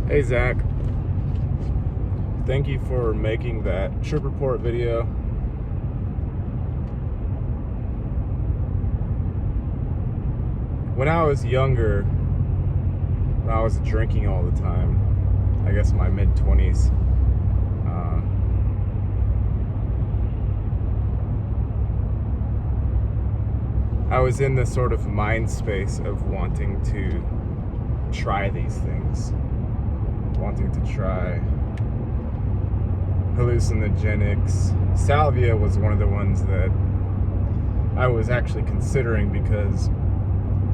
Hey Zach, thank you for making that trip report video. When I was younger, when I was drinking all the time, I guess my mid-20s, I was in this sort of mind space of wanting to try these things, wanting to try hallucinogenics. Salvia was one of the ones that I was actually considering because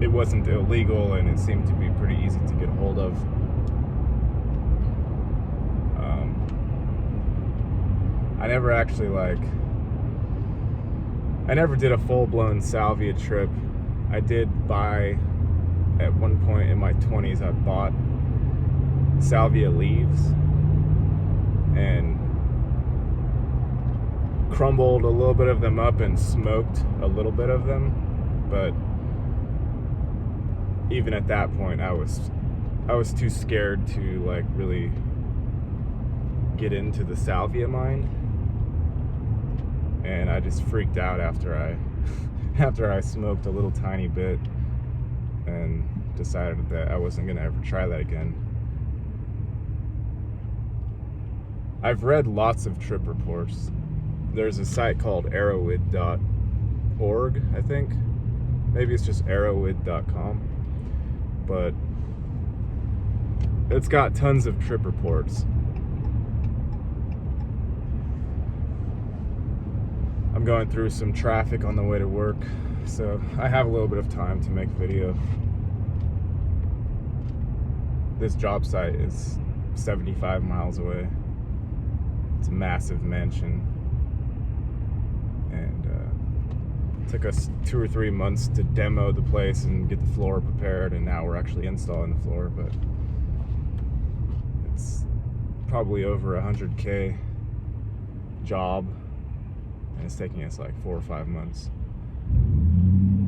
it wasn't illegal and it seemed to be pretty easy to get a hold of. I never actually I never did a full-blown Salvia trip. I did buy, at one point in my 20s, I bought Salvia leaves and crumbled a little bit of them up and smoked a little bit of them. But even at that point, I was too scared to really get into the Salvia mind, and I just freaked out after I smoked a little tiny bit and decided that I wasn't gonna ever try that again. I've read lots of trip reports. There's a site called arrowid.org, I think. Maybe it's just arrowid.com. But it's got tons of trip reports. I'm going through some traffic on the way to work, so I have a little bit of time to make a video. This job site is 75 miles away. It's a massive mansion, and it took us 2 or 3 months to demo the place and get the floor prepared, and now we're actually installing the floor. But it's probably over $100K job, and it's taking us like 4 or 5 months.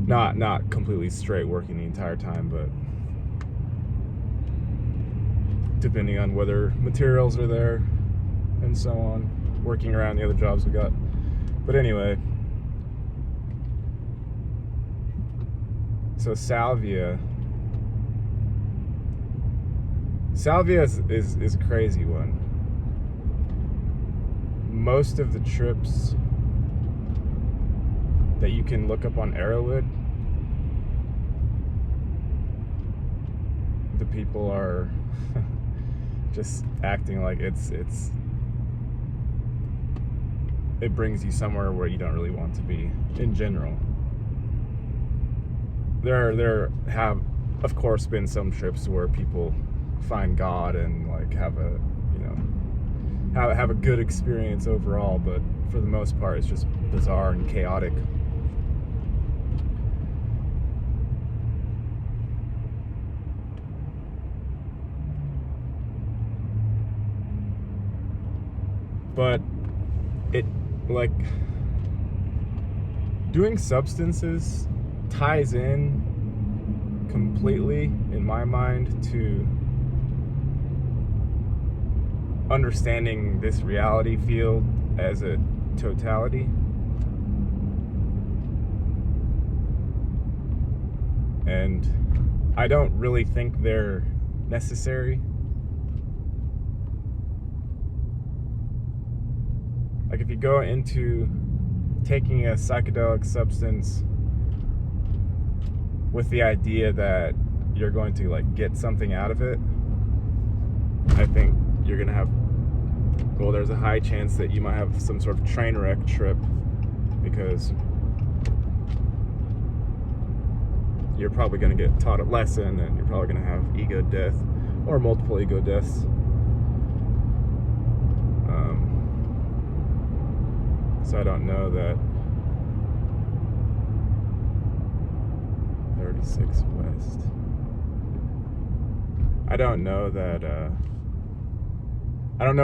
Not completely straight working the entire time, but depending on whether materials are there and so on, working around the other jobs we got. But anyway, so Salvia is a crazy one. Most of the trips that you can look up on Arrowwood, the people are just acting like it brings you somewhere where you don't really want to be in general. There have, of course, been some trips where people find God and have a good experience overall, but for the most part it's just bizarre and chaotic. But doing substances ties in completely, in my mind, to understanding this reality field as a totality. And I don't really think they're necessary. If you go into taking a psychedelic substance with the idea that you're going to get something out of it, I think you're gonna have, there's a high chance that you might have some sort of train wreck trip, because you're probably gonna get taught a lesson and you're probably gonna have ego death or multiple ego deaths. So I don't know that 36 West. I don't know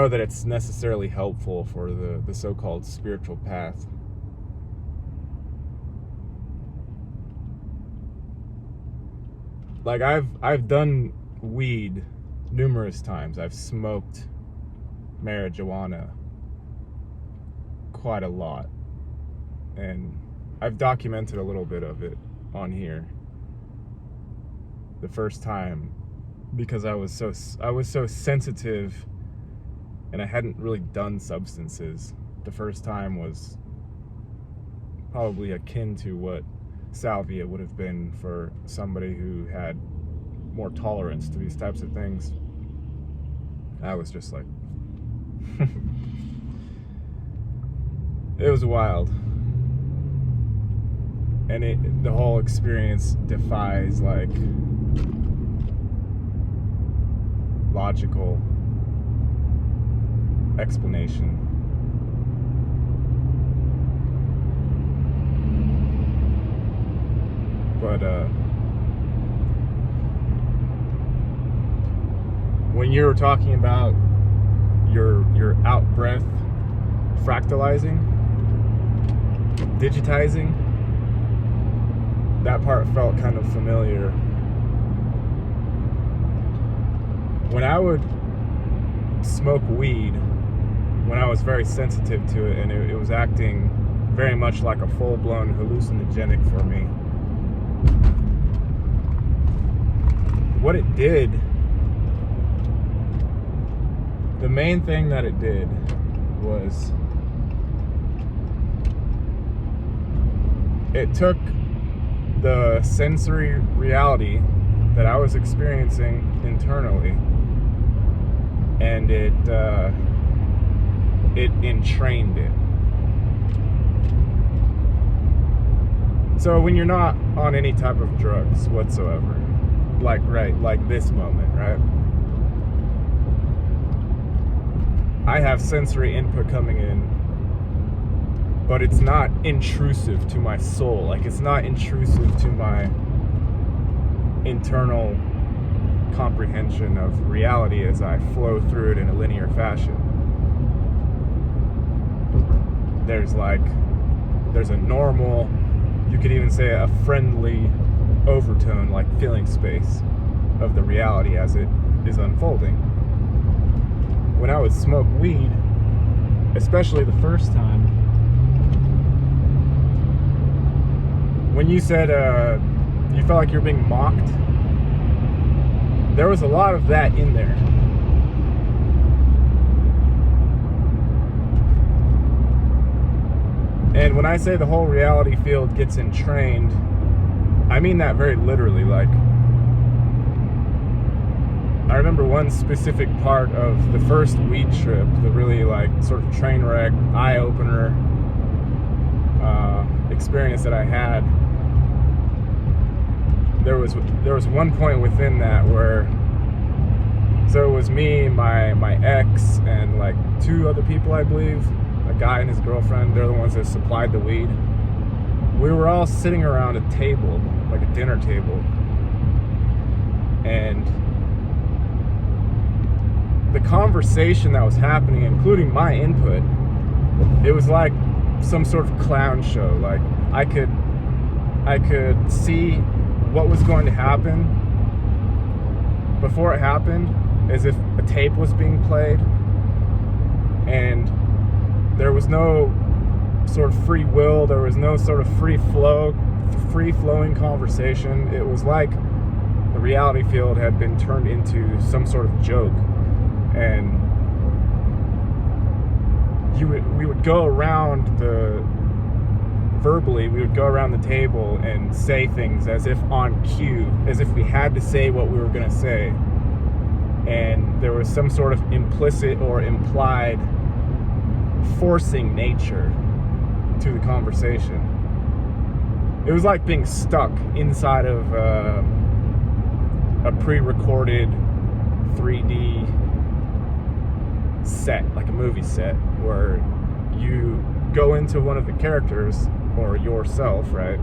that it's necessarily helpful for the so-called spiritual path. I've done weed numerous times. I've smoked marijuana quite a lot, and I've documented a little bit of it on here. The first time, because I was so sensitive, and I hadn't really done substances. The first time was probably akin to what Salvia would have been for somebody who had more tolerance to these types of things. I was just like it was wild, and the whole experience defies like logical explanation. But when you were talking about your out breath fractalizing, digitizing, that part felt kind of familiar. When I would smoke weed, when I was very sensitive to it, and it was acting very much like a full-blown hallucinogenic for me, what it did, the main thing that it did was it took the sensory reality that I was experiencing internally, and it entrained it. So when you're not on any type of drugs whatsoever, like this moment, right? I have sensory input coming in, but it's not intrusive to my soul. Like, it's not intrusive to my internal comprehension of reality as I flow through it in a linear fashion. There's a normal, you could even say a friendly overtone, like feeling space of the reality as it is unfolding. When I would smoke weed, especially the first time, when you said you felt like you're being mocked, there was a lot of that in there. And when I say the whole reality field gets entrained, I mean that very literally. Like, I remember one specific part of the first weed trip, the really like sort of train wreck, eye-opener experience that I had. There was one point within that where, so it was me, my ex, and like two other people, I believe, a guy and his girlfriend. They're the ones that supplied the weed. We were all sitting around a table, like a dinner table, and the conversation that was happening, including my input, it was like some sort of clown show. Like, I could see what was going to happen before it happened, as if a tape was being played, and there was no sort of free will, there was no sort of free-flowing conversation. It was like the reality field had been turned into some sort of joke, and we would go around verbally, we would go around the table and say things as if on cue, as if we had to say what we were going to say, and there was some sort of implicit or implied forcing nature to the conversation. It was like being stuck inside of a pre-recorded 3D set, like a movie set, where you go into one of the characters, or yourself, right?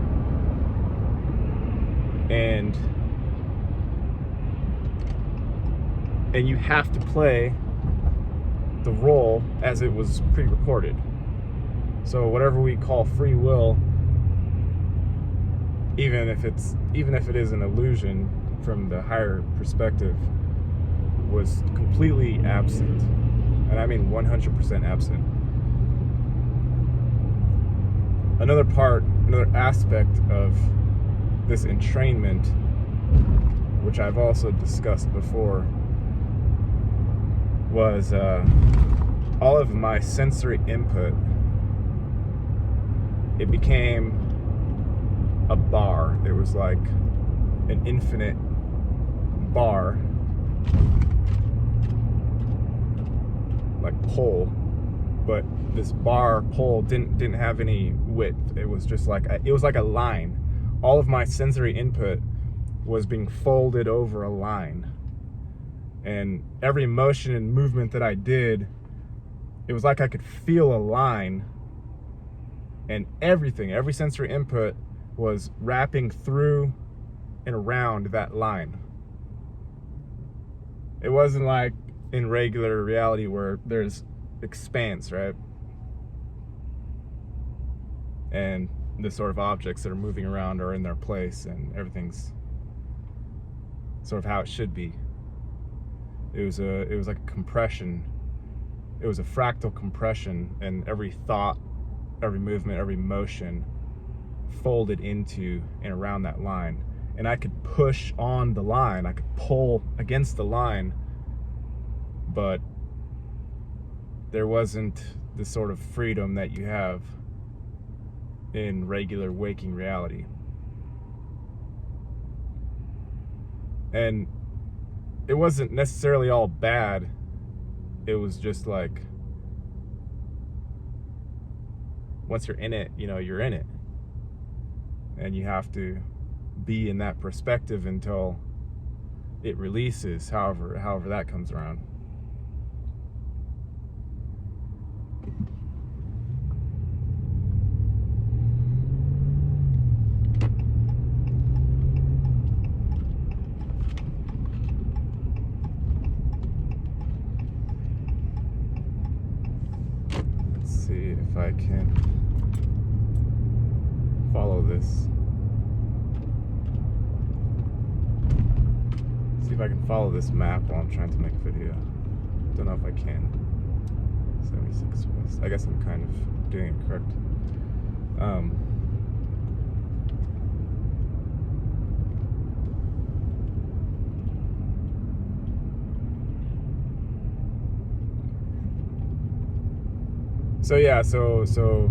And you have to play the role as it was pre-recorded. So whatever we call free will, even if it is an illusion from the higher perspective, was completely absent. And I mean 100% absent. Another aspect of this entrainment, which I've also discussed before, was all of my sensory input. It became a bar. It was like an infinite bar, like pole, but this bar pole didn't have any width. It was just like a line. All of my sensory input was being folded over a line, and every motion and movement that I did, it was like I could feel a line, and every sensory input was wrapping through and around that line. It wasn't like in regular reality where there's expanse, right? And the sort of objects that are moving around are in their place and everything's sort of how it should be. It was like a compression. It was a fractal compression, and every thought, every movement, every motion folded into and around that line. And I could push on the line, I could pull against the line, but there wasn't the sort of freedom that you have in regular waking reality. And it wasn't necessarily all bad. It was just like, once you're in it, you're in it. And you have to be in that perspective until it releases, however that comes around. Let's see if I can follow this. See if I can follow this map while I'm trying to make a video. Don't know if I can. 76 West. I guess I'm kind of doing it correct. So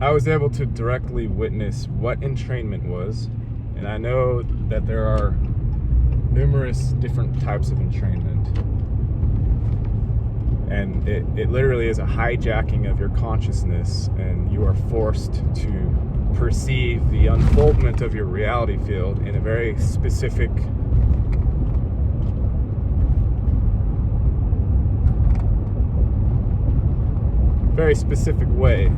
I was able to directly witness what entrainment was, and I know that there are numerous different types of entrainment, and it literally is a hijacking of your consciousness, and you are forced to perceive the unfoldment of your reality field in a very specific way.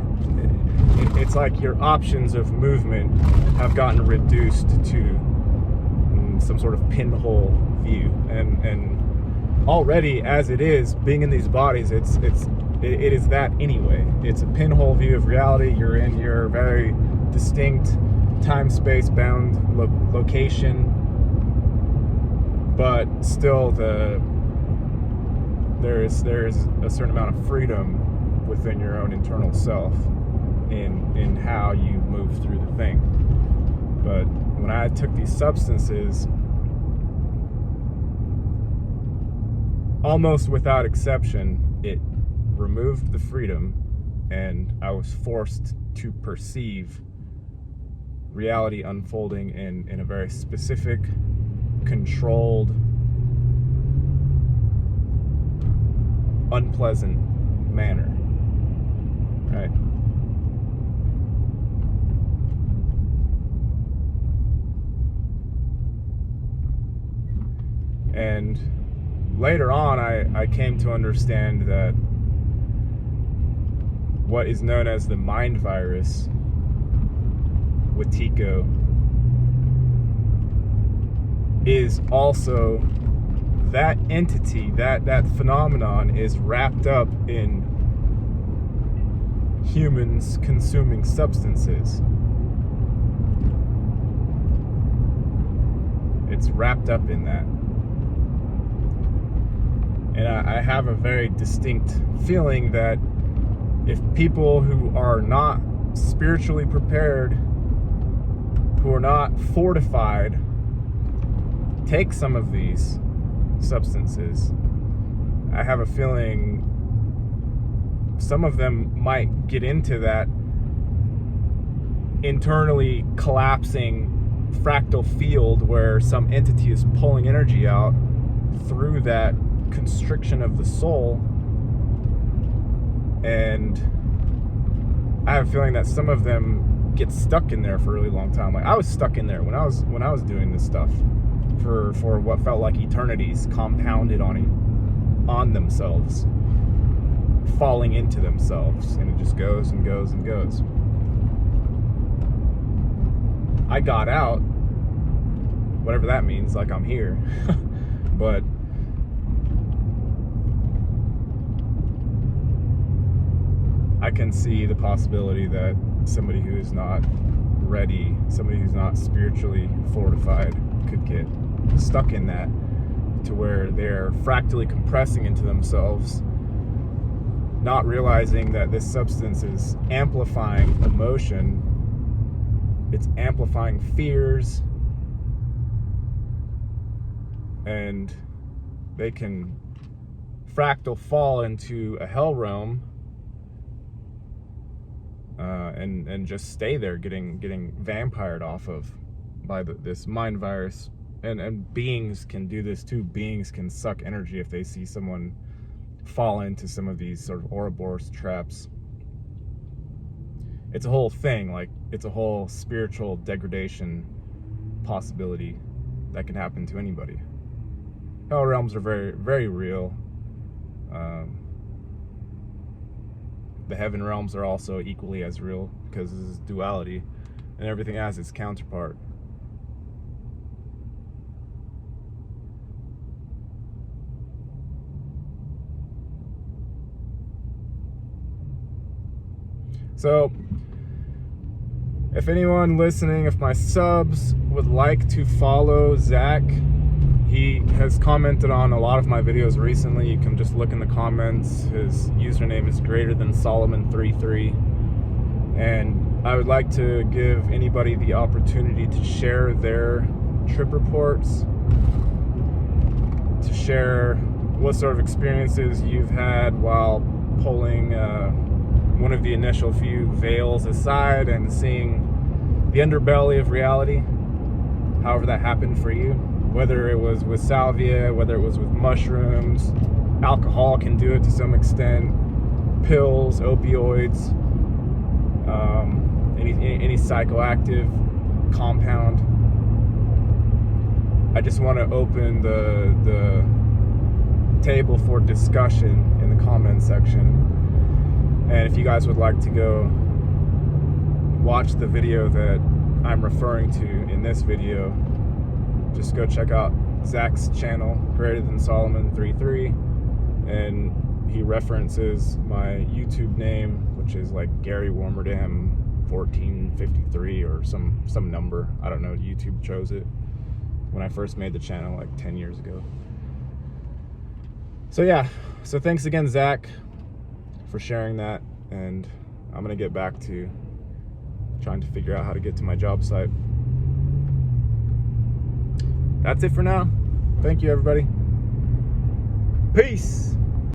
It's like your options of movement have gotten reduced to some sort of pinhole view, and already as it is, being in these bodies, it is that anyway. It's a pinhole view of reality. You're in your very distinct time-space bound location, but still there's a certain amount of freedom within your own internal self in how you move through the thing. But when I took these substances, almost without exception, it removed the freedom, and I was forced to perceive reality unfolding in a very specific, controlled, unpleasant manner. Right? And later on, I came to understand that what is known as the mind virus with Tico is also that entity, that phenomenon is wrapped up in humans consuming substances. It's wrapped up in that. And I have a very distinct feeling that if people who are not spiritually prepared, who are not fortified, take some of these substances, I have a feeling some of them might get into that internally collapsing fractal field where some entity is pulling energy out through that constriction of the soul. And I have a feeling that some of them get stuck in there for a really long time. Like I was stuck in there when I was doing this stuff for what felt like eternities, compounded on themselves, falling into themselves, and it just goes and goes and goes. I got out, whatever that means, like I'm here. But I can see the possibility that somebody who is not ready, somebody who's not spiritually fortified, could get stuck in that, to where they're fractally compressing into themselves, not realizing that this substance is amplifying emotion, it's amplifying fears, and they can fractal fall into a hell realm and just stay there, getting vampired off of by this mind virus. And beings can do this too. Beings can suck energy if they see someone fall into some of these sort of Ouroboros traps. It's a whole thing. Like, it's a whole spiritual degradation possibility that can happen to anybody. Hell realms are very, very real. The heaven realms are also equally as real, because this is duality, and everything has its counterpart. So, if anyone listening, if my subs would like to follow Zach, he has commented on a lot of my videos recently. You can just look in the comments. His username is >Solomon33. And I would like to give anybody the opportunity to share their trip reports, to share what sort of experiences you've had while pulling one of the initial few veils aside and seeing the underbelly of reality, however that happened for you. Whether it was with Salvia, whether it was with mushrooms, alcohol can do it to some extent, pills, opioids, any psychoactive compound. I just want to open the table for discussion in the comment section. And if you guys would like to go watch the video that I'm referring to in this video, just go check out Zach's channel, >Solomon33, and he references my YouTube name, which is like Gary Warmerdam 1453 or some number. I don't know, YouTube chose it when I first made the channel like 10 years ago. So yeah, so thanks again, Zach, for sharing that, and I'm gonna get back to trying to figure out how to get to my job site. That's it for now. Thank you, everybody. Peace.